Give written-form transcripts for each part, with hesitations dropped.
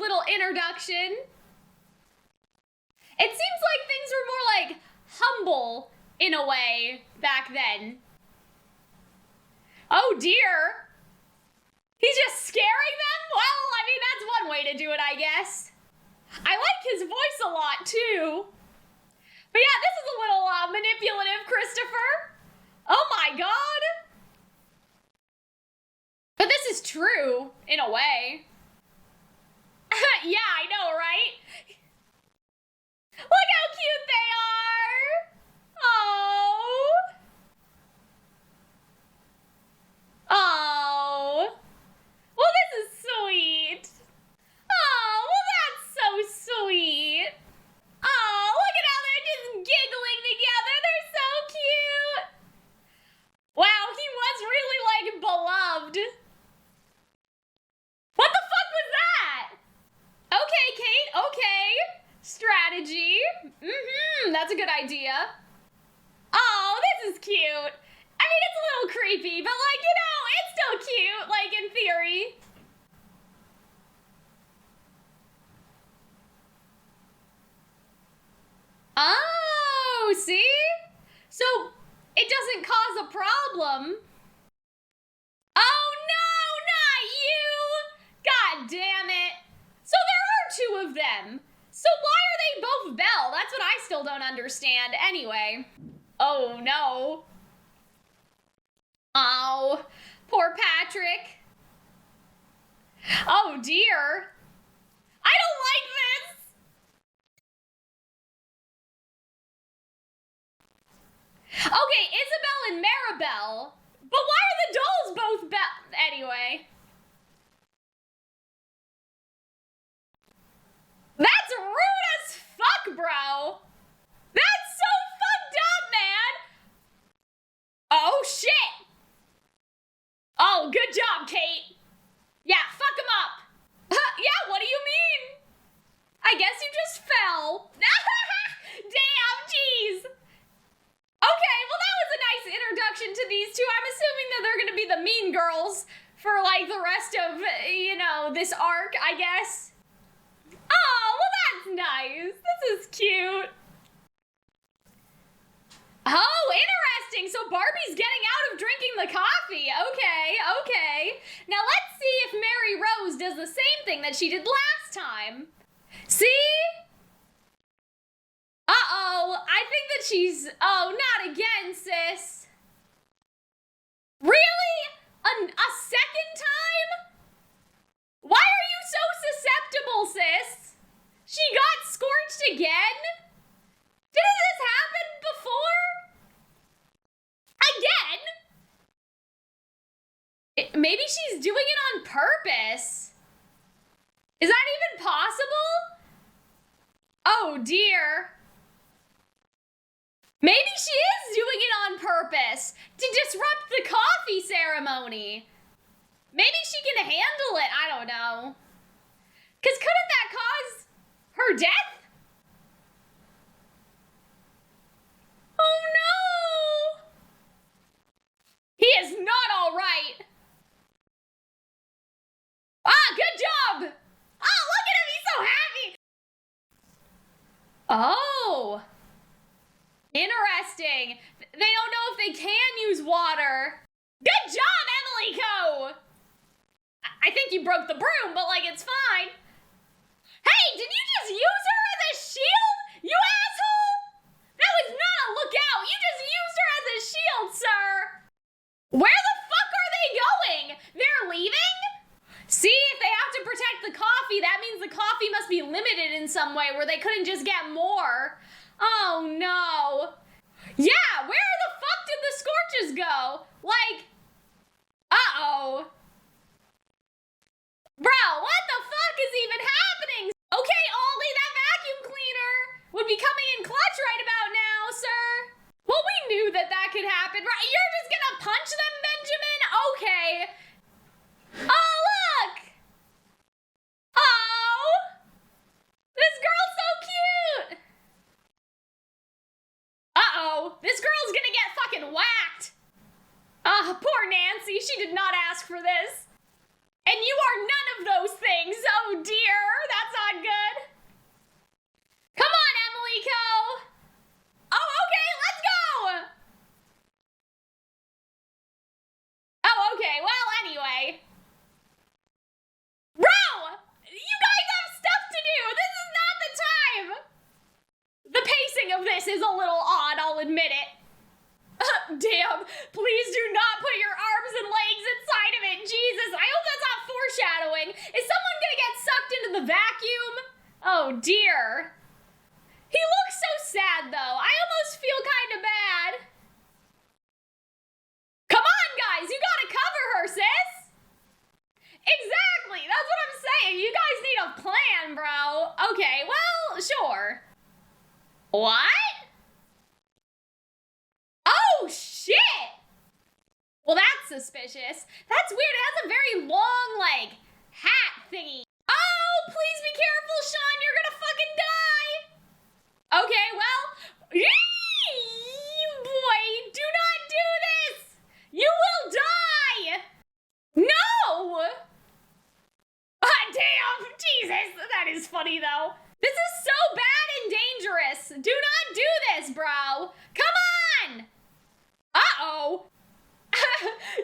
little introduction. It seems like things were more like humble in a way back then. Oh dear. He's just scaring them? Well, I mean, that's one way to do it, I guess. I like his voice a lot, too. But yeah, this is a little manipulative, Christopher. Oh my god. But this is true, in a way. Yeah, I know, right? Look how cute they are! Oh! Oh! Well, this is sweet! Oh, well that's so sweet! Oh, look at how they're just giggling together! They're so cute! Wow, he was really, like, beloved. What the fuck was that? Okay, Kate, okay. Strategy. That's a good idea. Oh, this is cute. I mean, it's a little creepy, but like, you know, it's still cute, like in theory. Oh, see? So, it doesn't cause a problem. Oh no, not you! God damn it. So there are 2 of them. So why are they both Belle? That's what I still don't understand. Anyway. Oh no. Oh, poor Patrick. Oh dear. I don't like this. Okay, Isabel and Maribel. But why are the dolls both Belle? Anyway. That's rude as fuck, bro. That's so fucked up, man. Oh, shit. Oh, good job, Kate. Yeah, fuck him up. Yeah, what do you mean? I guess you just fell. Damn, jeez. Okay, well, that was a nice introduction to these 2. I'm assuming that they're gonna be the mean girls for, like, the rest of, you know, this arc, I guess. Oh, well that's nice. This is cute. Oh, interesting. So Barbie's getting out of drinking the coffee. Okay, okay. Now let's see if Maryrose does the same thing that she did last time. See? Uh-oh. I think that she's... Oh, not again, sis. Really? A second time? Why are you so susceptible, sis? She got scorched again? Didn't this happen before? Again? Maybe she's doing it on purpose. Is that even possible? Oh dear. Maybe she is doing it on purpose to disrupt the coffee ceremony. Maybe she can handle it, I don't know. Because couldn't that cause her death? Oh no! He is not all right. Ah, good job! Oh, look at him, he's so happy! Oh. Interesting. They don't know if they can use water. Good job, Emily Co! I think you broke the broom, but like, it's fine. Hey, did you just use her as a shield? You asshole! That was not a lookout. You just used her as a shield, sir. Where the fuck are they going? They're leaving? See, if they have to protect the coffee, that means the coffee must be limited in some way where they couldn't just get more. Oh no. Yeah, where the fuck did the scorches go? Like, uh-oh. Bro, what the fuck is even happening? Okay, Ollie, that vacuum cleaner would be coming in clutch right about now, sir. Well, we knew that that could happen, right? You're just gonna punch them, Benjamin? Okay. Oh, look! Oh! This girl's so cute! Uh-oh, this girl's gonna get fucking whacked! Ah, poor Nancy, she did not ask for this. admit it. Damn, please do not put your arms and legs inside of it. Jesus, I hope that's not foreshadowing. Is someone gonna get sucked into the vacuum? Oh dear. He looks so sad though. I almost feel kind of bad. Come on guys, you gotta cover her, sis. Exactly, that's what I'm saying. You guys need a plan, bro. Okay, well, sure. What? Oh, shit! Well, that's suspicious. That's weird. It has a very long, like, hat thingy. Oh, please be careful, Sean. You're gonna fucking die. Okay, well, boy, do not do this. You will die. No. Ah, damn. Jesus, that is funny, though. This is so bad and dangerous. Do not do this, bro. Come on. Uh-oh.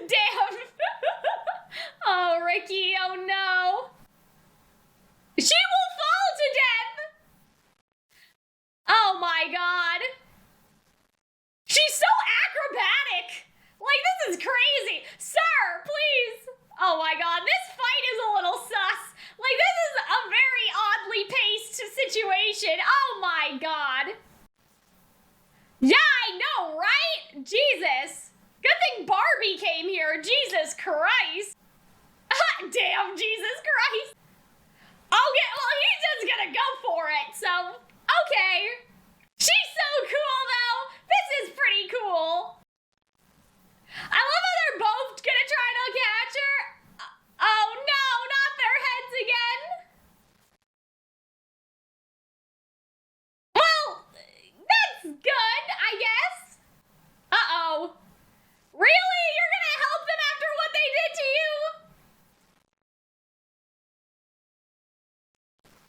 Damn. Oh, Ricky, oh no. She will fall to death. Oh my god. She's so acrobatic. Like, this is crazy. Sir, please. Oh my god, this fight is a little sus. Like, this is a very oddly paced situation. Oh my god. Yeah, I know, right? Jesus. Good thing Barbie came here. Jesus Christ. Damn, Jesus Christ. Okay, well, he's just gonna go for it, so, okay. She's so cool, though. This is pretty cool. I love how they're both gonna try to catch her. Oh, no, not their heads again. Well, that's good, I guess. Uh-oh. Really? You're gonna help them after what they did to you?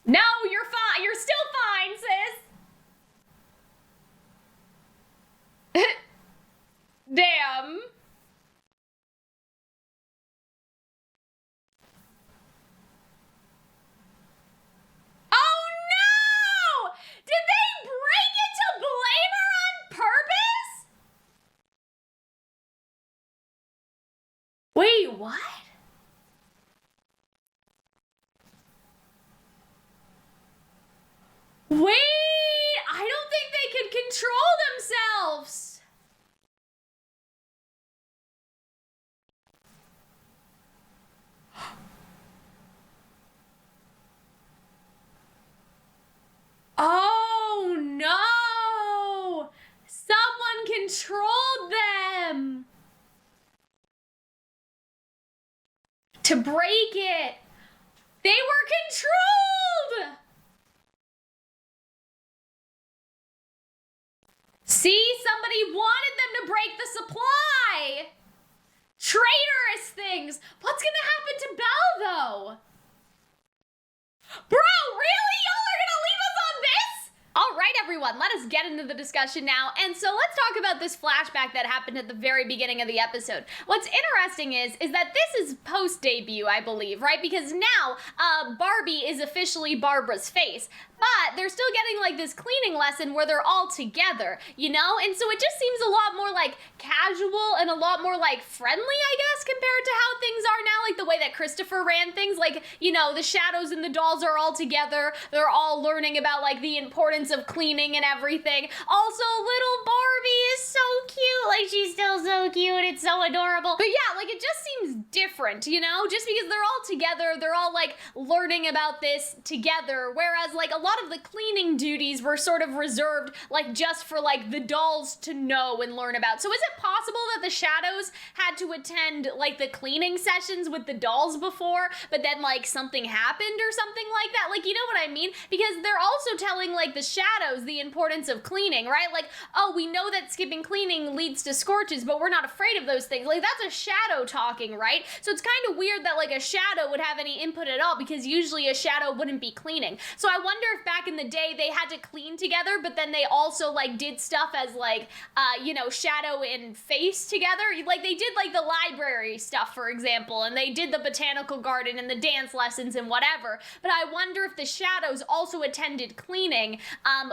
No, you're fine. You're still fine, sis. Damn. Oh no! Did they break it to blame her on purpose? Wait, what? Wait, I don't think they could control themselves. Oh no! Someone controlled them to break it. They were controlled. See, somebody wanted them to break the supply. Traitorous things. What's gonna happen to Belle, though? Bro, really? Y'all are gonna leave us on this? All right, everyone, let us get into the discussion now. And so let's talk about this flashback that happened at the very beginning of the episode. What's interesting is that this is post-debut, I believe, right? Because now Barbie is officially Barbara's face. But they're still getting like this cleaning lesson where they're all together, you know? And so it just seems a lot more like casual and a lot more like friendly, I guess, compared to how things are now, like the way that Christopher ran things. Like, you know, the shadows and the dolls are all together. They're all learning about like the importance of cleaning and everything. Also, little Barbie is so cute. Like, she's still so cute. It's so adorable. But yeah, like it just seems different, you know? Just because they're all together, they're all like learning about this together. Whereas like a lot of the cleaning duties were sort of reserved like just for like the dolls to know and learn about. So is it possible that the shadows had to attend like the cleaning sessions with the dolls before, but then like something happened or something like that? Like, you know what I mean? Because they're also telling like the shadows the importance of cleaning, right? Like, oh, we know that housekeeping cleaning leads to scorches, but we're not afraid of those things. Like, that's a shadow talking, right? So it's kind of weird that, like, a shadow would have any input at all, because usually a shadow wouldn't be cleaning. So I wonder if back in the day they had to clean together, but then they also, like, did stuff as, like, you know, shadow and face together. Like, they did, like, the library stuff, for example, and they did the botanical garden and the dance lessons and whatever. But I wonder if the shadows also attended cleaning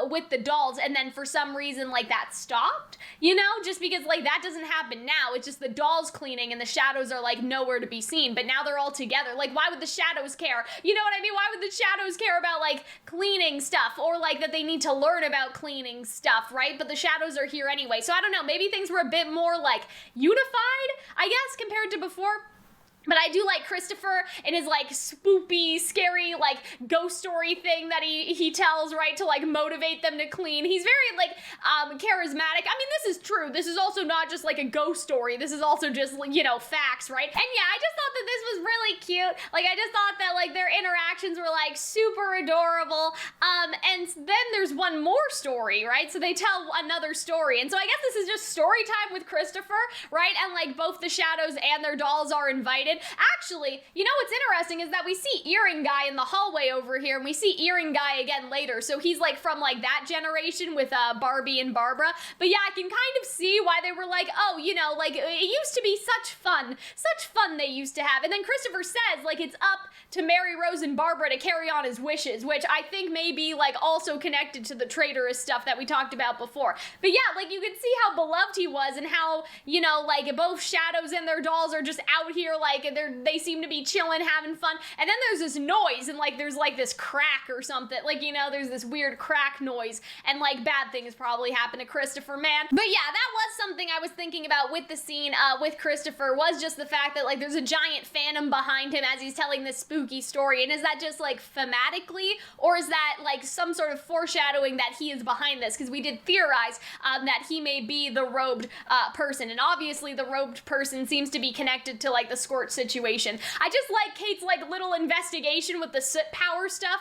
with the dolls, and then for some reason, like, that stopped, you know, just because, like, that doesn't happen now. It's just the dolls cleaning and the shadows are, like, nowhere to be seen, but now they're all together. Like, why would the shadows care? You know what I mean? Why would the shadows care about, like, cleaning stuff, or, like, that they need to learn about cleaning stuff, right? But the shadows are here anyway. So I don't know, maybe things were a bit more, like, unified, I guess, compared to before. But I do like Christopher and his, like, spoopy, scary, like, ghost story thing that he tells, right, to, like, motivate them to clean. He's very, like, charismatic. I mean, this is true. This is also not just, like, a ghost story. This is also just, you know, facts, right? And yeah, I just thought that this was really cute. Like, I just thought that, like, their interactions were, like, super adorable. And then there's one more story, right? So they tell another story. And so I guess this is just story time with Christopher, right? And, like, both the shadows and their dolls are invited. Actually, you know what's interesting is that we see Earring Guy in the hallway over here, and we see Earring Guy again later, so he's, like, from, like, that generation with Barbie and Barbara. But yeah, I can kind of see why they were like, oh, you know, like, it used to be such fun they used to have. And then Christopher says, like, it's up to Maryrose and Barbara to carry on his wishes, which I think may be, like, also connected to the traitorous stuff that we talked about before. But yeah, like, you can see how beloved he was, and how, you know, like, both shadows and their dolls are just out here, like, they seem to be chilling, having fun. And then there's this noise, and, like, there's, like, this crack or something. Like, you know, there's this weird crack noise, and, like, bad things probably happen to Christopher, man. But yeah, that was something I was thinking about with the scene with Christopher, was just the fact that, like, there's a giant phantom behind him as he's telling this spooky story. And is that just, like, thematically, or is that, like, some sort of foreshadowing that he is behind this? Because we did theorize that he may be the robed person, and obviously the robed person seems to be connected to, like, the scorch situation. I just like Kate's, like, little investigation with the soot power stuff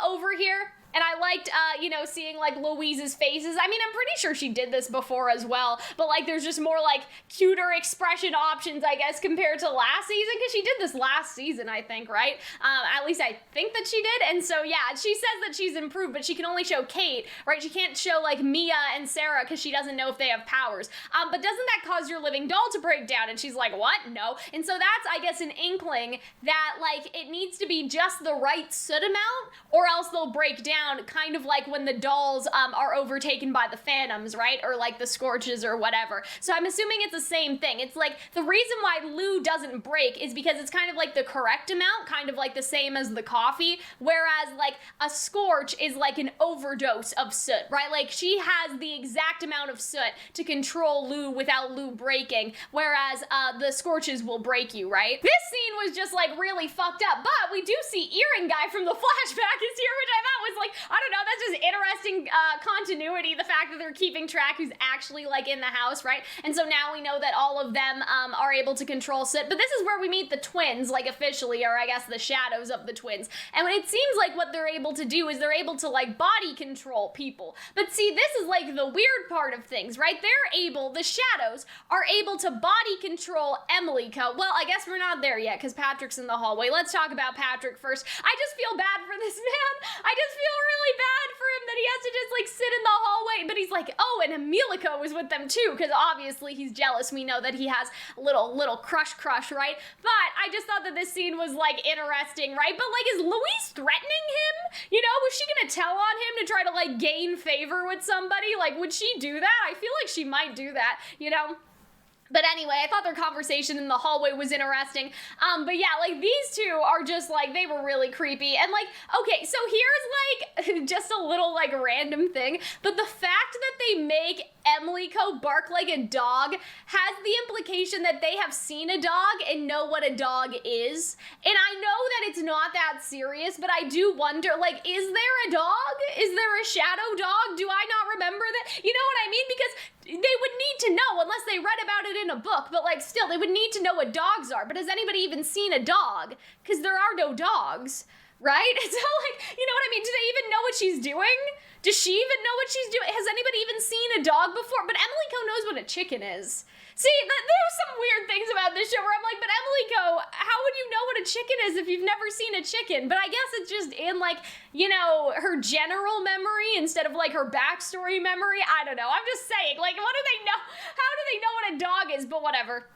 over here. And I liked, you know, seeing, like, Louise's faces. I mean, I'm pretty sure she did this before as well, but, like, there's just more, like, cuter expression options, I guess, compared to last season, because she did this last season, I think, right? At least I think that she did, and so, yeah, she says that she's improved, but she can only show Kate, right? She can't show, like, Mia and Sarah, because she doesn't know if they have powers. But doesn't that cause your living doll to break down? And she's like, what? No. And so that's, I guess, an inkling that, like, it needs to be just the right soot amount, or else they'll break down, kind of like when the dolls are overtaken by the phantoms, right? Or like the scorches or whatever. So I'm assuming it's the same thing. It's like the reason why Lou doesn't break is because it's kind of like the correct amount, kind of like the same as the coffee, whereas like a scorch is like an overdose of soot, right? Like she has the exact amount of soot to control Lou without Lou breaking, whereas the scorches will break you, right? This scene was just like really fucked up, but we do see Earring Guy from the flashback is here, which I thought was like, I don't know, that's just interesting continuity, the fact that they're keeping track who's actually like in the house, right? And so now we know that all of them are able to control soot, but this is where we meet the twins, like officially, or I guess the shadows of the twins. And it seems like what they're able to do is they're able to like body control people. But see, this is like the weird part of things, right? They're able, the shadows are able to body control Emily Co. Well, I guess we're not there yet because Patrick's in the hallway. Let's talk about Patrick first. I just feel bad for this man. I just feel really bad for him that he has to just like sit in the hallway, but he's like, oh, and Emilico is with them too, because obviously he's jealous. We know that he has a little crush, right? But I just thought that this scene was like interesting, right? But like, is Louise threatening him? You know, was she gonna tell on him to try to like gain favor with somebody? Like, would she do that? I feel like she might do that, you know? But anyway, I thought their conversation in the hallway was interesting. But yeah, like these two are just like, they were really creepy. And like, okay, so here's like just a little like random thing, but the fact that they make Emily Co bark like a dog has the implication that they have seen a dog and know what a dog is. And I know that it's not that serious, but I do wonder, like, is there a dog? Is there a shadow dog? Do I not remember that? You know what I mean? Because they would need to know unless they read about it in a book, but like still, they would need to know what dogs are. But has anybody even seen a dog? Because there are no dogs. right? So, like, you know what I mean? Do they even know what she's doing? Does she even know what she's doing? Has anybody even seen a dog before? But Emily Co knows what a chicken is. See, there's some weird things about this show where I'm like, but Emily Co, how would you know what a chicken is if you've never seen a chicken? But I guess it's just in, like, you know, her general memory instead of, like, her backstory memory. I don't know. I'm just saying, like, what do they know? How do they know what a dog is? But whatever.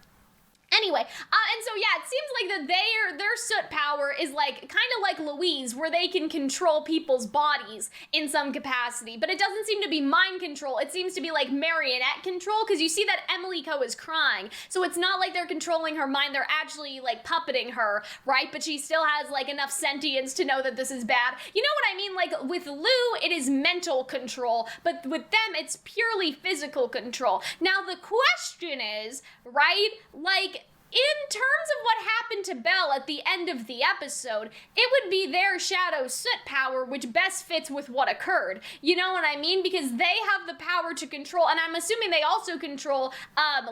Anyway, and so yeah, it seems like that their soot power is like kind of like Louise, where they can control people's bodies in some capacity, but it doesn't seem to be mind control. It seems to be like marionette control, because you see that Emily Co is crying, so it's not like they're controlling her mind, they're actually like puppeting her, right? But she still has like enough sentience to know that this is bad. You know what I mean? Like with Lou, it is mental control, but with them, it's purely physical control. Now the question is, right, like, in terms of what happened to Belle at the end of the episode, it would be their shadow soot power which best fits with what occurred. You know what I mean? Because they have the power to control, and I'm assuming they also control,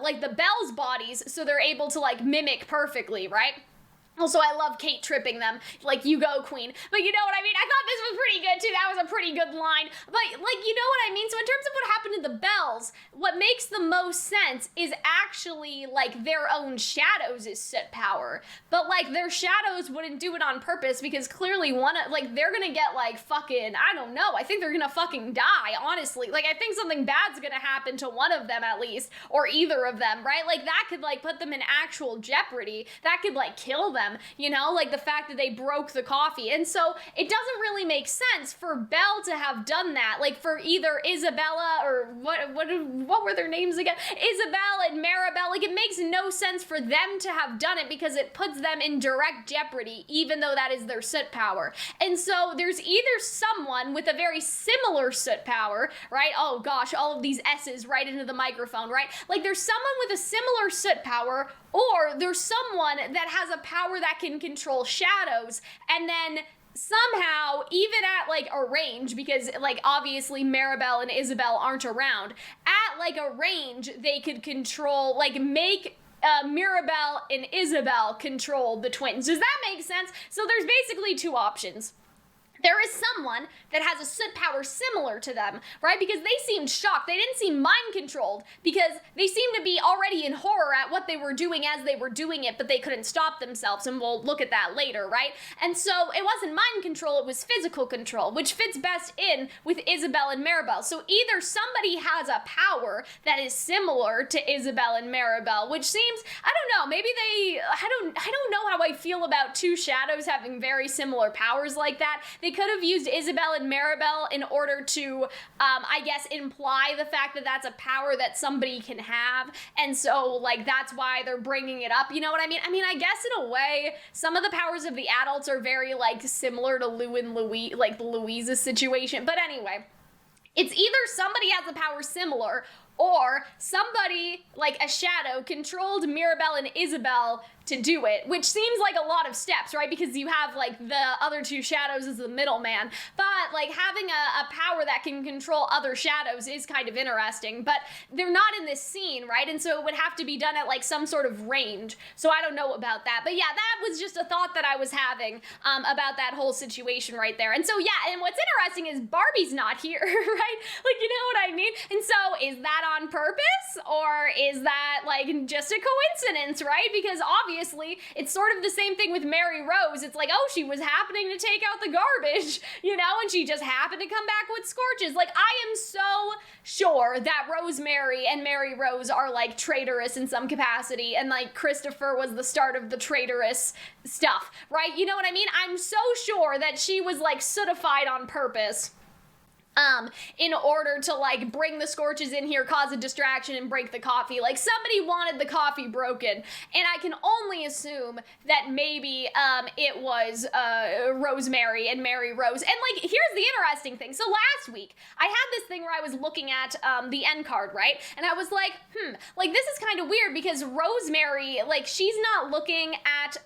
like, the Belle's bodies, so they're able to, like, mimic perfectly, right? Also, I love Kate tripping them, like, you go, queen. But you know what I mean? I thought this was pretty good, too. That was a pretty good line. But, like, you know what I mean? So in terms of what happened to the Bells, what makes the most sense is actually, like, their own shadows is soot power. But, like, their shadows wouldn't do it on purpose, because clearly they're gonna get, like, fucking, I don't know. I think they're gonna fucking die, honestly. Like, I think something bad's gonna happen to one of them, at least. Or either of them, right? Like, that could, like, put them in actual jeopardy. That could, like, kill them. You know, like the fact that they broke the coffee. And so it doesn't really make sense for Belle to have done that. Like for either Isabella or what were their names again? Isabel and Maribel. Like it makes no sense for them to have done it, because it puts them in direct jeopardy, even though that is their soot power. And so there's either someone with a very similar soot power, right? Oh gosh, all of these S's right into the microphone, right? Like there's someone with a similar soot power, or there's someone that has a power that can control shadows, and then somehow, even at like a range, because like obviously Maribel and Isabel aren't around, at like a range they could control, like make Mirabel and Isabel control the twins. Does that make sense? So there's basically two options. There is someone that has a soot power similar to them, right? Because they seemed shocked. They didn't seem mind-controlled, because they seemed to be already in horror at what they were doing as they were doing it, but they couldn't stop themselves, and we'll look at that later, right? And so it wasn't mind control, it was physical control, which fits best in with Isabel and Maribel. So either somebody has a power that is similar to Isabel and Maribel, which seems, I don't know, maybe I don't know how I feel about two shadows having very similar powers like that. They could have used Isabel and Maribel in order to, I guess, imply the fact that that's a power that somebody can have, and so, like, that's why they're bringing it up, you know what I mean? I mean, I guess in a way, some of the powers of the adults are very, like, similar to Lou and Louise, like, the Louise's situation, but anyway, it's either somebody has a power similar, or somebody, like a shadow, controlled Mirabel and Isabel to do it, which seems like a lot of steps, right? Because you have, like, the other two shadows as the middleman, but, like, having a power that can control other shadows is kind of interesting, but they're not in this scene, right? And so it would have to be done at, like, some sort of range, so I don't know about that, but yeah, that was just a thought that I was having about that whole situation right there. And so, yeah, and what's interesting is Barbie's not here, right? Like, you know what I mean? And so, is that on purpose, or is that, like, just a coincidence, right? Because obviously it's sort of the same thing with Maryrose. It's like, oh, she was happening to take out the garbage, you know, and she just happened to come back with scorches. Like, I am so sure that Rosemary and Maryrose are, like, traitorous in some capacity, and, like, Christopher was the start of the traitorous stuff, right? You know what I mean? I'm so sure that she was, like, sootified on purpose in order to, like, bring the scorches in here, cause a distraction, and break the coffee. Like, somebody wanted the coffee broken, and I can only assume that maybe, it was, Rosemary and Maryrose. And, like, here's the interesting thing. So last week, I had this thing where I was looking at, the end card, right? And I was like, like, this is kind of weird, because Rosemary, like, she's not looking at,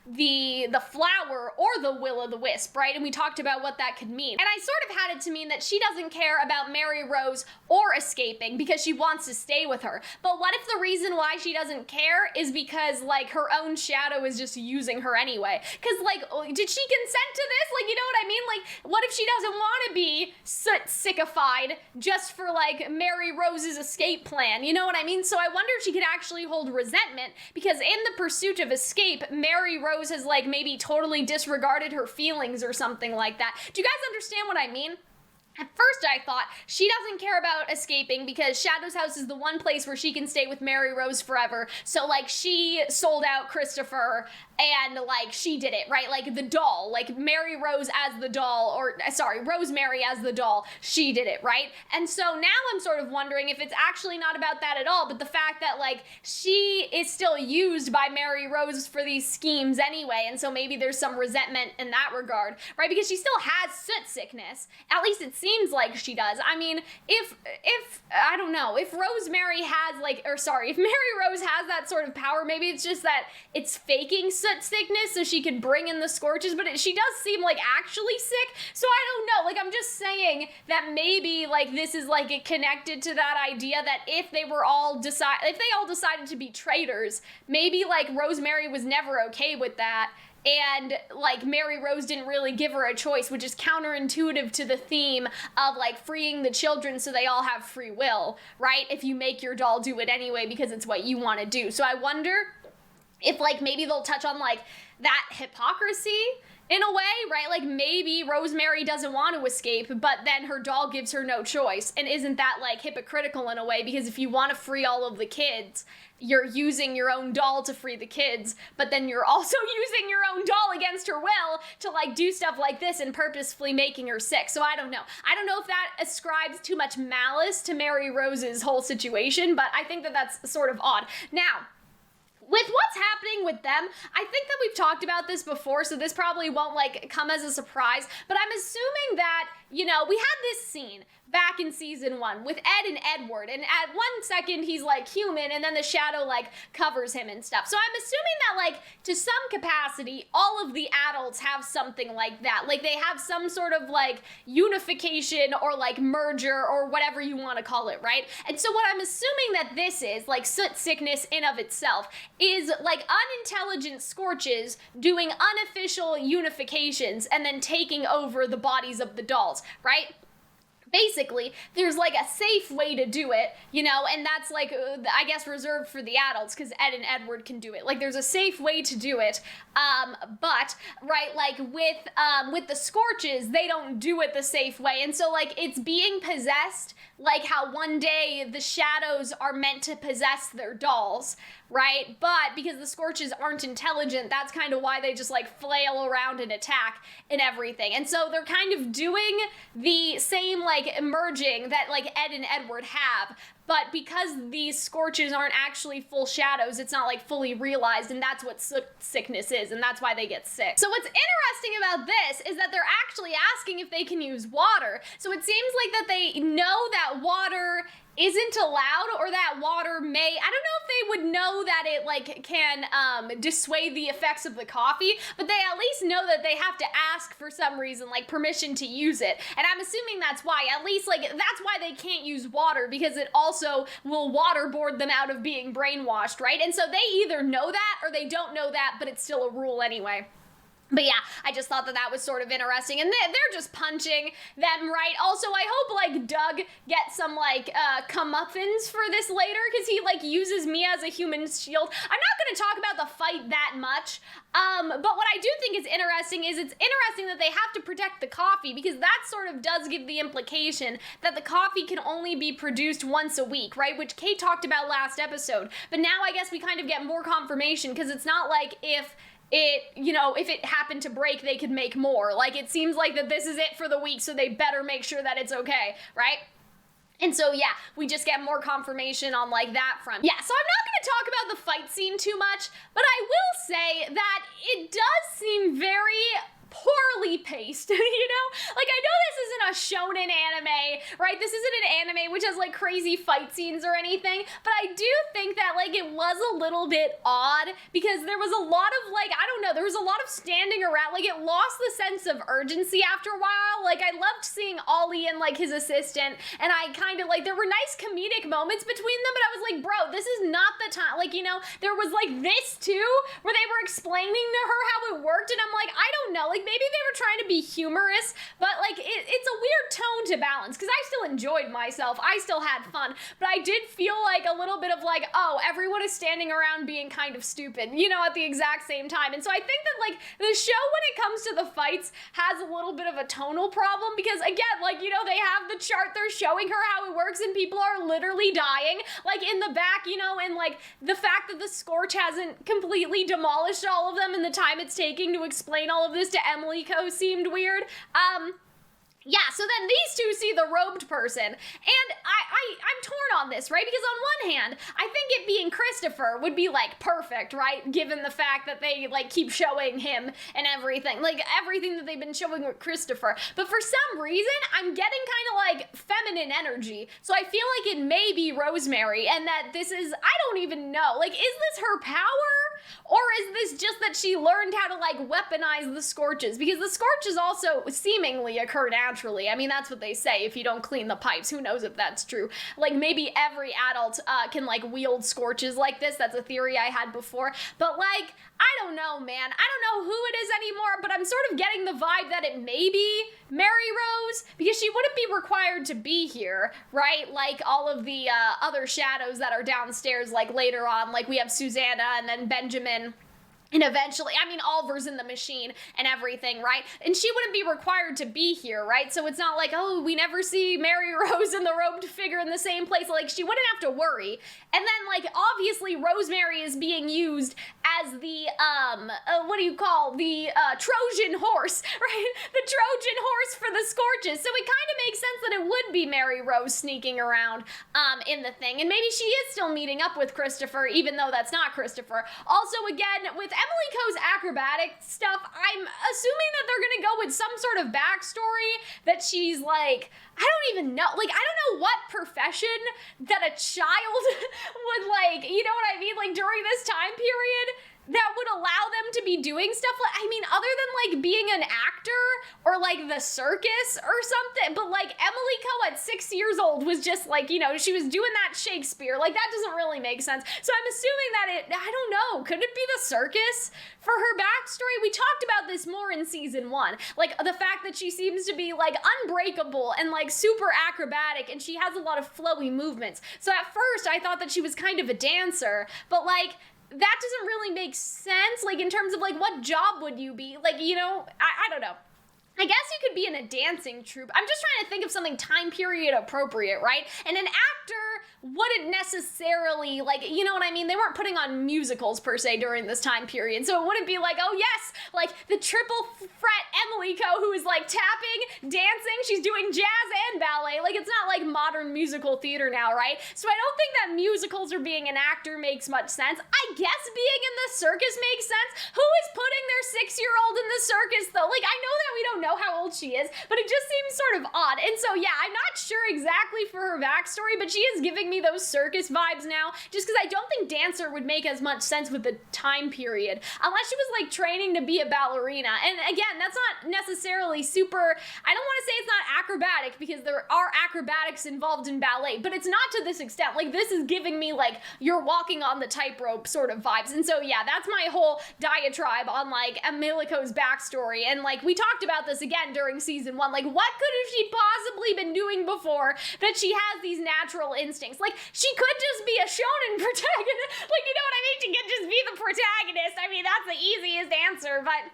the flower or the will-o'-the-wisp, right? And we talked about what that could mean. And I sort of had it to mean that she doesn't care about Maryrose or escaping because she wants to stay with her. But what if the reason why she doesn't care is because, like, her own shadow is just using her anyway? Because, like, did she consent to this? Like, you know what I mean? Like, what if she doesn't want to be sickified just for, like, Maryrose's escape plan? You know what I mean? So I wonder if she could actually hold resentment, because in the pursuit of escape, Maryrose has, like, maybe totally disregarded her feelings or something like that. Do you guys understand what I mean? At first I thought she doesn't care about escaping because Shadow's house is the one place where she can stay with Maryrose forever. So, like, she sold out Christopher and, like, she did it, right? Like, the doll, like, Maryrose as the doll, or, sorry, Rosemary as the doll, she did it, right? And so now I'm sort of wondering if it's actually not about that at all, but the fact that, like, she is still used by Maryrose for these schemes anyway, and so maybe there's some resentment in that regard, right? Because she still has soot sickness. At least it seems like she does. I mean, if I don't know, if Rosemary has, like, or sorry, if Maryrose has that sort of power, maybe it's just that it's faking soot sickness so she could bring in the scorches, but she does seem like actually sick, so I don't know. Like, I'm just saying that maybe, like, this is, like, connected to that idea that if they all decided to be traitors, maybe, like, Rosemary was never okay with that, and, like, Maryrose didn't really give her a choice, which is counterintuitive to the theme of, like, freeing the children so they all have free will, right? If you make your doll do it anyway because it's what you want to do. So I wonder if, like, maybe they'll touch on, like, that hypocrisy in a way, right? Like, maybe Rosemary doesn't want to escape, but then her doll gives her no choice. And isn't that, like, hypocritical in a way? Because if you want to free all of the kids, you're using your own doll to free the kids, but then you're also using your own doll against her will to, like, do stuff like this and purposefully making her sick. So I don't know. I don't know if that ascribes too much malice to Maryrose's whole situation, but I think that that's sort of odd. Now, with what's happening with them, I think that we've talked about this before, so this probably won't, like, come as a surprise, but I'm assuming that, you know, we had this scene back in season 1 with Ed and Edward, and at one second he's, like, human, and then the shadow, like, covers him and stuff. So I'm assuming that, like, to some capacity, all of the adults have something like that. Like, they have some sort of, like, unification or, like, merger or whatever you want to call it, right? And so what I'm assuming that this is, like, soot sickness in of itself, is, like, unintelligent scorches doing unofficial unifications and then taking over the bodies of the dolls, right? Basically, there's, like, a safe way to do it, you know, and that's, like, I guess reserved for the adults, because Ed and Edward can do it. Like, there's a safe way to do it, but, right, like, with the scorches, they don't do it the safe way, and so, like, it's being possessed, like how one day the shadows are meant to possess their dolls, right? But because the scorches aren't intelligent, that's kind of why they just, like, flail around and attack and everything. And so they're kind of doing the same, like, merging that, like, Ed and Edward have, but because these scorches aren't actually full shadows, it's not, like, fully realized, and that's what sickness is, and that's why they get sick. So what's interesting about this is that they're actually asking if they can use water. So it seems like that they know that water isn't allowed, or that water may, I don't know if they would know that it, like, can dissuade the effects of the coffee, but they at least know that they have to ask for some reason, like, permission to use it. And I'm assuming that's why, at least, like, that's why they can't use water, because it also will waterboard them out of being brainwashed, right? And so they either know that or they don't know that, but it's still a rule anyway. But yeah, I just thought that that was sort of interesting, and they're just punching them, right? Also, I hope, like, Doug gets some, like, comeuppance for this later, because he, like, uses Mia as a human shield. I'm not going to talk about the fight that much, but what I do think is interesting is it's interesting that they have to protect the coffee, because that sort of does give the implication that the coffee can only be produced once a week, right? Which Kate talked about last episode. But now I guess we kind of get more confirmation, because it's not like if it happened to break, they could make more. Like, it seems like that this is it for the week, so they better make sure that it's okay, right? And so, yeah, we just get more confirmation on, like, that front. Yeah, so I'm not going to talk about the fight scene too much, but I will say that it does seem very poorly really paced, you know? Like, I know this isn't a shonen anime, right? This isn't an anime which has, like, crazy fight scenes or anything, but I do think that, like, it was a little bit odd, because there was a lot of, like, I don't know, there was a lot of standing around, like, it lost the sense of urgency after a while. Like, I loved seeing Ollie and, like, his assistant, and I kind of, like, there were nice comedic moments between them, but I was like, bro, this is not the time, like, you know, there was, like, this, too, where they were explaining to her how it worked, and I'm like, I don't know, like, maybe they were trying to be humorous, but, like, it's a weird tone to balance, because I still enjoyed myself, I still had fun, but I did feel like a little bit of, like, oh, everyone is standing around being kind of stupid, you know, at the exact same time, and so I think that, like, the show, when it comes to the fights, has a little bit of a tonal problem, because, again, like, you know, they have the chart, they're showing her how it works, and people are literally dying, like, in the back, you know, and, like, the fact that the scorch hasn't completely demolished all of them in the time it's taking to explain all of this to Emily Co. seemed weird. Yeah, so then these two see the robed person, and I'm torn on this, right? Because on one hand, I think it being Christopher would be, like, perfect, right? Given the fact that they, like, keep showing him and everything, like, everything that they've been showing with Christopher. But for some reason, I'm getting kind of, like, feminine energy, so I feel like it may be Rosemary, and that this is, I don't even know, like, is this her power? Or is this just that she learned how to, like, weaponize the scorches? Because the scorches also seemingly occur naturally. I mean, that's what they say, if you don't clean the pipes. Who knows if that's true? Like, maybe every adult can, like, wield scorches like this. That's a theory I had before. But, like, I don't know, man. I don't know who it is anymore, but I'm sort of getting the vibe that it may be Maryrose, because she wouldn't be required to be here, right? Like, all of the other shadows that are downstairs, like, later on. Like, we have Susanna and then Benjamin. And eventually, I mean, Oliver's in the machine and everything, right? And she wouldn't be required to be here, right? So it's not like, oh, we never see Maryrose and the robed figure in the same place. Like, she wouldn't have to worry. And then, like, obviously, Rosemary is being used as the, what do you call, the Trojan horse, right? The Trojan horse for the scorches. So it kind of makes sense that it would be Maryrose sneaking around in the thing. And maybe she is still meeting up with Christopher, even though that's not Christopher. Also, again, with Emily Co's acrobatic stuff, I'm assuming that they're gonna go with some sort of backstory that she's like, I don't even know, like, I don't know what profession that a child would, like, you know what I mean, like, during this time period that would allow them to be doing stuff like, I mean, other than, like, being an actor or, like, the circus or something, but, like, Emily Co at 6 years old was just, like, you know, she was doing that Shakespeare, like, that doesn't really make sense, so I'm assuming that I don't know, could it be the circus for her backstory? We talked about this more in season 1, like, the fact that she seems to be, like, unbreakable and, like, super acrobatic, and she has a lot of flowy movements, so at first I thought that she was kind of a dancer, but, like, that doesn't really make sense, like, in terms of, like, what job would you be? Like, you know, I don't know. I guess you could be in a dancing troupe. I'm just trying to think of something time period appropriate, right? And an actor wouldn't necessarily, like, you know what I mean? They weren't putting on musicals, per se, during this time period. So it wouldn't be like, oh yes, like, the triple fret Emily Co, who is, like, tapping, dancing, she's doing jazz and ballet. Like, it's not like modern musical theater now, right? So I don't think that musicals or being an actor makes much sense. I guess being in the circus makes sense. Who is putting their 6-year-old in the circus, though? Like, I know that we don't know how old she is, but it just seems sort of odd. And so, yeah, I'm not sure exactly for her backstory, but she is giving me those circus vibes now, just because I don't think dancer would make as much sense with the time period, unless she was, like, training to be a ballerina. And again, that's not necessarily super, I don't want to say it's not acrobatic, because there are acrobatics involved in ballet, but it's not to this extent. Like, this is giving me, like, you're walking on the tightrope sort of vibes. And so, yeah, that's my whole diatribe on, like, Emilico's backstory. And, like, we talked about this again during season 1. Like, what could have she possibly been doing before that she has these natural instincts? Like, she could just be a shonen protagonist. Like, you know what I mean? She could just be the protagonist. I mean, that's the easiest answer, but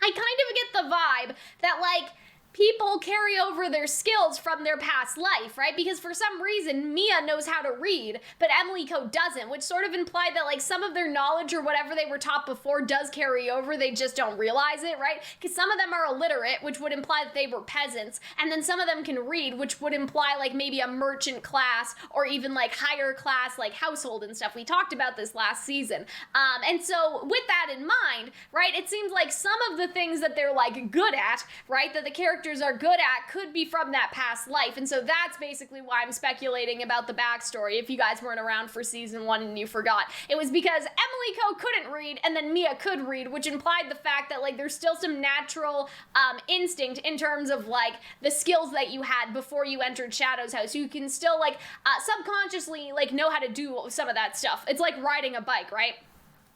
I kind of get the vibe that, like, people carry over their skills from their past life, right? Because for some reason, Mia knows how to read, but Emily Co doesn't, which sort of implied that like some of their knowledge or whatever they were taught before does carry over, they just don't realize it, right? Because some of them are illiterate, which would imply that they were peasants, and then some of them can read, which would imply like maybe a merchant class or even like higher class like household and stuff. We talked about this last season. And so with that in mind, right, it seems like some of the things that they're like good at, right, that the characters are good at could be from that past life. And so that's basically why I'm speculating about the backstory. If you guys weren't around for season 1 and you forgot, it was because Emily Co couldn't read and then Mia could read, which implied the fact that like there's still some natural instinct in terms of like the skills that you had before you entered Shadow's house. You can still like subconsciously like know how to do some of that stuff. It's like riding a bike, right?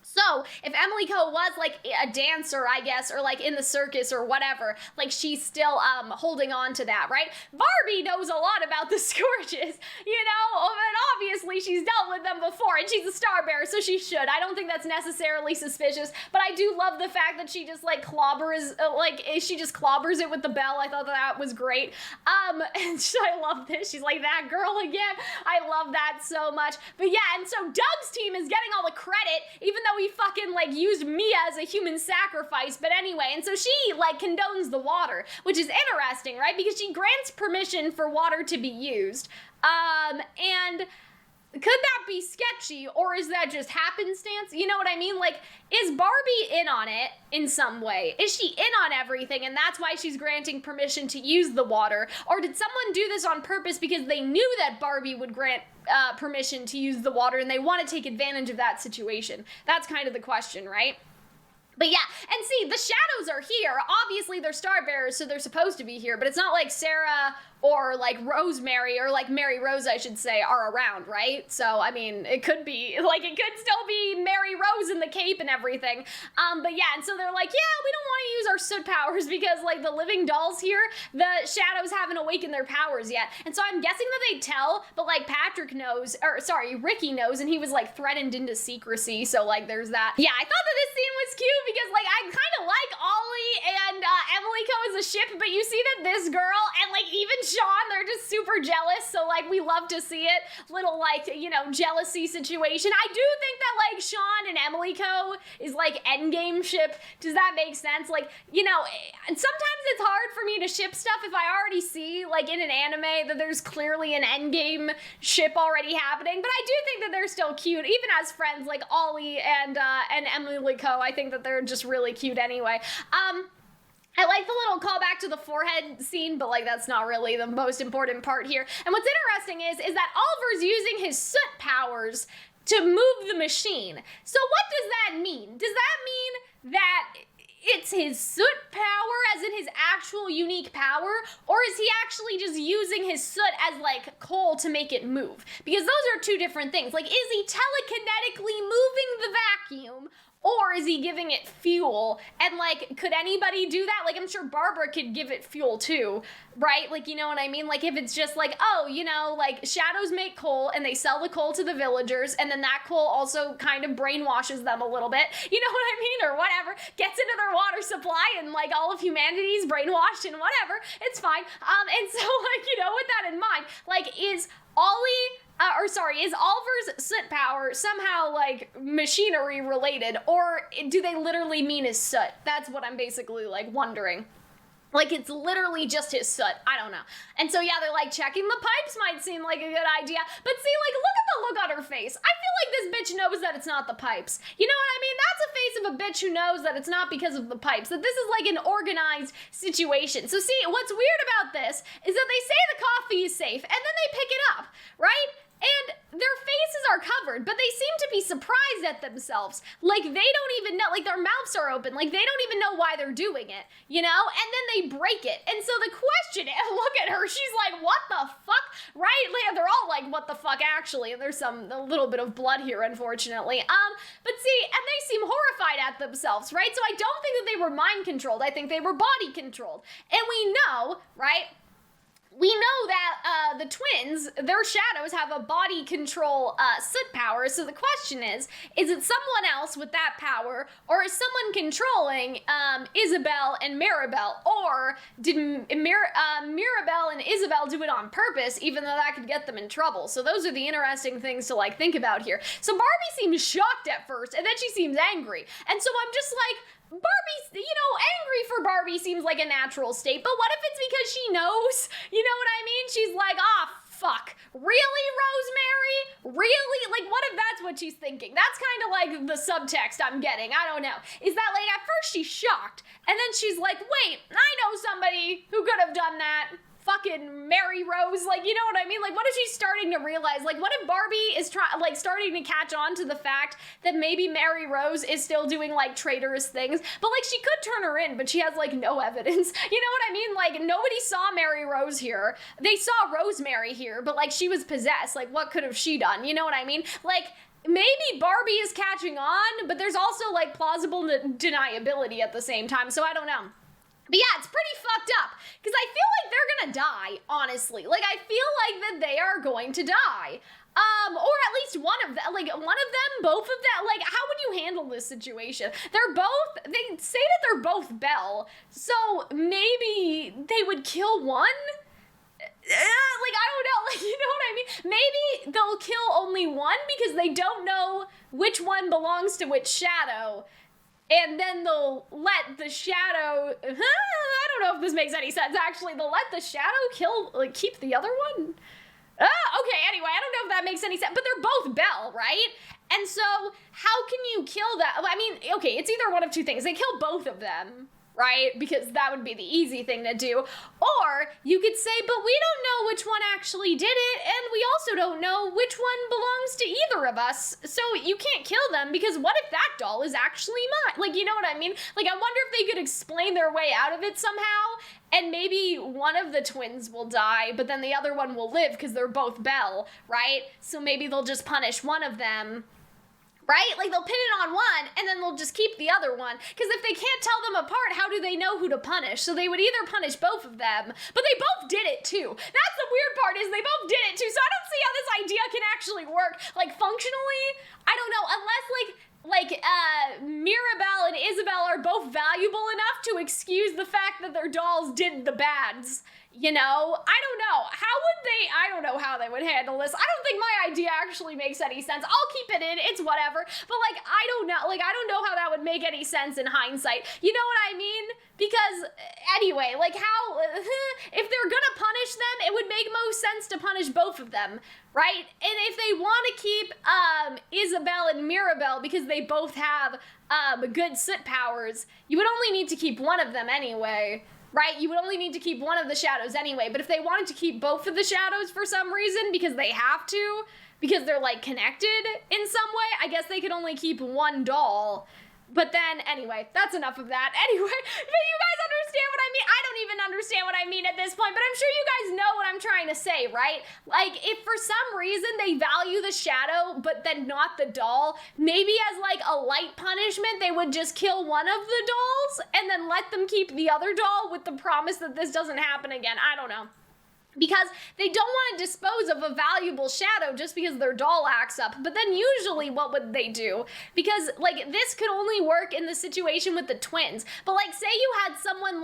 So, if Emily Co was, like, a dancer, I guess, or, like, in the circus or whatever, like, she's still, holding on to that, right? Barbie knows a lot about the Scorches, you know, and obviously she's dealt with them before, and she's a star bearer, so she should. I don't think that's necessarily suspicious, but I do love the fact that she just, like, clobbers it with the bell. I thought that was great. And I love this. She's like, that girl again. I love that so much. But yeah, and so Doug's team is getting all the credit, even though he fucking, like, used Mia as a human sacrifice, but anyway, and so she, like, condones the water, which is interesting, right, because she grants permission for water to be used, and could that be sketchy, or is that just happenstance? You know what I mean? Like, is Barbie in on it in some way? Is she in on everything, and that's why she's granting permission to use the water? Or did someone do this on purpose because they knew that Barbie would grant permission to use the water, and they want to take advantage of that situation? That's kind of the question, right? But yeah, and see, the shadows are here. Obviously, they're star bearers, so they're supposed to be here, but it's not like Sarah or like Rosemary or like Maryrose, I should say, are around, right? So, I mean, it could be, like, it could still be Maryrose in the cape and everything. But yeah, and so they're like, yeah, we don't want to use our soot powers because, like, the living dolls here, the shadows haven't awakened their powers yet. And so I'm guessing that they tell, but, like, Patrick knows, or, sorry, Ricky knows, and he was, like, threatened into secrecy, so, like, there's that. Yeah, I thought that this scene was cute because, like, I kind of like Ollie and Emily Co as a ship, but you see that this girl and, like, even Sean, they're just super jealous, so, like, we love to see it. Little, like, you know, jealousy situation. I do think that, like, Sean and Emily Co is, like, endgame ship. Does that make sense? Like, you know, and sometimes it's hard for me to ship stuff if I already see, like, in an anime that there's clearly an endgame ship already happening, but I do think that they're still cute, even as friends, like Ollie and Emily Co. I think that they're just really cute anyway. I like the little callback to the forehead scene, but, like, that's not really the most important part here. And what's interesting is that Oliver's using his soot powers to move the machine. So what does that mean? Does that mean that it's his soot power, as in his actual unique power, or is he actually just using his soot as, like, coal to make it move? Because those are two different things. Like, is he telekinetically moving the vacuum, or is he giving it fuel? And, like, could anybody do that? Like, I'm sure Barbara could give it fuel, too, right? Like, you know what I mean? Like, if it's just like, oh, you know, like, shadows make coal, and they sell the coal to the villagers, and then that coal also kind of brainwashes them a little bit, you know what I mean? Or whatever, gets into their water supply, and, like, all of humanity's brainwashed and whatever, it's fine. And so, like, you know, with that in mind, like, is is Oliver's soot power somehow, like, machinery related, or do they literally mean his soot? That's what I'm basically, like, wondering. Like, it's literally just his soot. I don't know. And so, yeah, they're like, checking the pipes might seem like a good idea. But see, like, look at the look on her face. I feel like this bitch knows that it's not the pipes. You know what I mean? That's a face of a bitch who knows that it's not because of the pipes. That this is, like, an organized situation. So, see, what's weird about this is that they say the coffee is safe, and then they pick it up, right? And their faces are covered, but they seem to be surprised at themselves. Like, they don't even know, like, their mouths are open, like, they don't even know why they're doing it, you know? And then they break it. And so the question is, look at her, she's like, what the fuck, right? Like, they're all like, what the fuck, actually, and there's a little bit of blood here, unfortunately. But see, and they seem horrified at themselves, right? So I don't think that they were mind controlled, I think they were body controlled. And we know, right, we know that the twins, their shadows have a body control soot power, so the question is it someone else with that power, or is someone controlling Isabel and Maribel, or did Mirabel and Isabel do it on purpose, even though that could get them in trouble? So those are the interesting things to like think about here. So Barbie seems shocked at first, and then she seems angry, and so I'm just like, Barbie, angry for Barbie seems like a natural state, but what if it's because she knows? You know what I mean? She's like, fuck. Really, Rosemary? Really? Like, what if that's what she's thinking? That's kind of like the subtext I'm getting. I don't know. Is that like, at first she's shocked, and then she's like, wait, I know somebody who could have done that. Fucking Maryrose, like, you know what I mean? Like, what if she's starting to realize, like, what if Barbie is starting to catch on to the fact that maybe Maryrose is still doing, like, traitorous things, but, like, she could turn her in, but she has, like, no evidence. You know what I mean? Like, nobody saw Maryrose here. They saw Rosemary here, but, like, she was possessed. Like, what could have she done? You know what I mean? Like, maybe Barbie is catching on, but there's also, like, plausible deniability at the same time, so I don't know. But yeah, it's pretty fucked up, because I feel like they're gonna die, honestly. Like, I feel like that they are going to die. Or at least one of them, both of them, like, how would you handle this situation? They say that they're both Belle, so maybe they would kill one? Like, I don't know, like, you know what I mean? Maybe they'll kill only one because they don't know which one belongs to which shadow. And then they'll let the shadow, I don't know if this makes any sense, actually. They'll let the shadow keep the other one? Okay, anyway, I don't know if that makes any sense, but they're both Belle, right? And so, how can you kill that? I mean, okay, it's either one of two things. They kill both of them, right? Because that would be the easy thing to do. Or you could say, but we don't know which one actually did it, and we also don't know which one belongs to either of us, so you can't kill them, because what if that doll is actually mine? Like, you know what I mean? Like, I wonder if they could explain their way out of it somehow, and maybe one of the twins will die, but then the other one will live, because they're both Belle, right? So maybe they'll just punish one of them, right? Like, they'll pin it on one, and then they'll just keep the other one. Because if they can't tell them apart, how do they know who to punish? So they would either punish both of them, but they both did it too. That's the weird part, is they both did it too. So I don't see how this idea can actually work. Like, functionally, I don't know, unless, Mirabel and Isabel are both valuable enough to excuse the fact that their dolls did the bads. You know? I don't know. I don't know how they would handle this. I don't think my idea actually makes any sense. I'll keep it in, it's whatever. But, I don't know. I don't know how that would make any sense in hindsight. You know what I mean? Because, anyway, how, if they're gonna punish them, it would make most sense to punish both of them, right? And if they want to keep, Isabel and Mirabel, because they both have, good soot powers, you would only need to keep one of them anyway. Right? You would only need to keep one of the shadows anyway, but if they wanted to keep both of the shadows for some reason, because they have to, because they're, connected in some way, I guess they could only keep one doll. But then, anyway, that's enough of that. Anyway, but you guys understand what I mean? I don't even understand what I mean at this point, but I'm sure you guys know what I'm trying to say, right? If for some reason they value the shadow, but then not the doll, maybe as, a light punishment, they would just kill one of the dolls, and then let them keep the other doll with the promise that this doesn't happen again. I don't know. Because they don't want to dispose of a valuable shadow just because their doll acts up. But then usually what would they do? Because, this could only work in the situation with the twins. But, say you had someone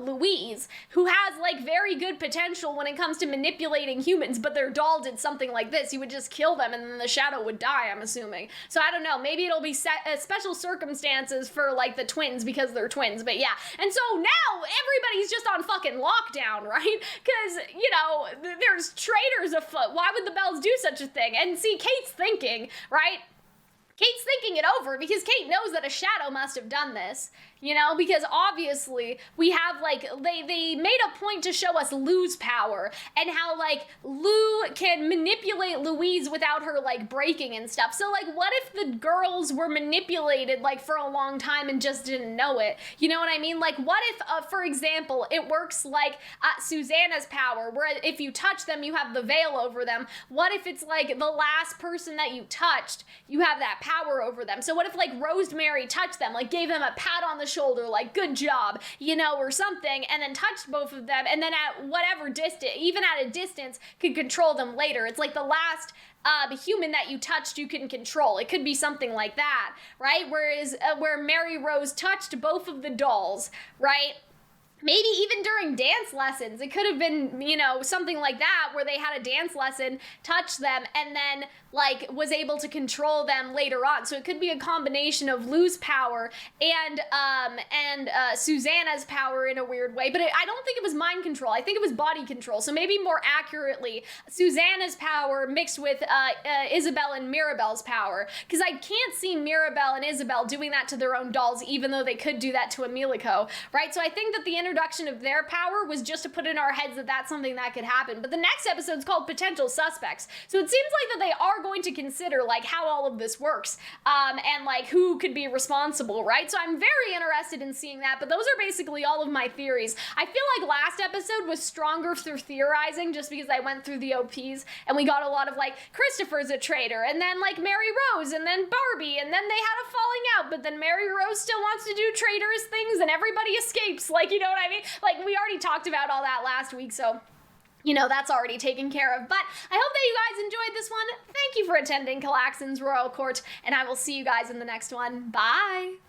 Louise, who has, very good potential when it comes to manipulating humans, but their doll did something like this. You would just kill them and then the shadow would die, I'm assuming. So I don't know. Maybe it'll be special circumstances for, the twins because they're twins. But yeah. And so now everybody's just on fucking lockdown, right? Because, there's traitors afoot. Why would the Bells do such a thing? And see, Kate's thinking, right? Kate's thinking it over because Kate knows that a shadow must have done this, because obviously we have, they made a point to show us Lou's power and how, Lou can manipulate Louise without her, breaking and stuff. So, what if the girls were manipulated, for a long time and just didn't know it? You know what I mean? What if, for example, it works like Susanna's power, where if you touch them, you have the veil over them. What if it's, the last person that you touched, you have that power over them. So what if like Rosemary touched them, like gave them a pat on the shoulder, like good job, you know, or something, and then touched both of them, and then at whatever distance, even at a distance, could control them later. It's like the last human that you touched you can control. It could be something like that, right? Whereas where Maryrose touched both of the dolls, right? Maybe even during dance lessons, it could have been, you know, something like that where they had a dance lesson, touched them, and then like was able to control them later on. So it could be a combination of Lou's power and Susanna's power in a weird way. But I don't think it was mind control. I think it was body control. So maybe more accurately, Susanna's power mixed with Isabel and Mirabelle's power. Because I can't see Mirabelle and Isabel doing that to their own dolls, even though they could do that to Emilico, right? So I think that the introduction of their power was just to put in our heads that that's something that could happen. But the next episode's called Potential Suspects. So it seems like that they are going to consider like how all of this works and like who could be responsible, right? So I'm very interested in seeing that, but those are basically all of my theories. I feel like last episode was stronger through theorizing just because I went through the OPs and we got a lot of like Christopher's a traitor and then like Maryrose and then Barbie and then they had a falling out, but then Maryrose still wants to do traitorous things and everybody escapes, like, you know what I mean? Like, we already talked about all that last week, so you know, that's already taken care of. But I hope that you guys enjoyed this one. Thank you for attending Calxiyn's Royal Court, and I will see you guys in the next one. Bye!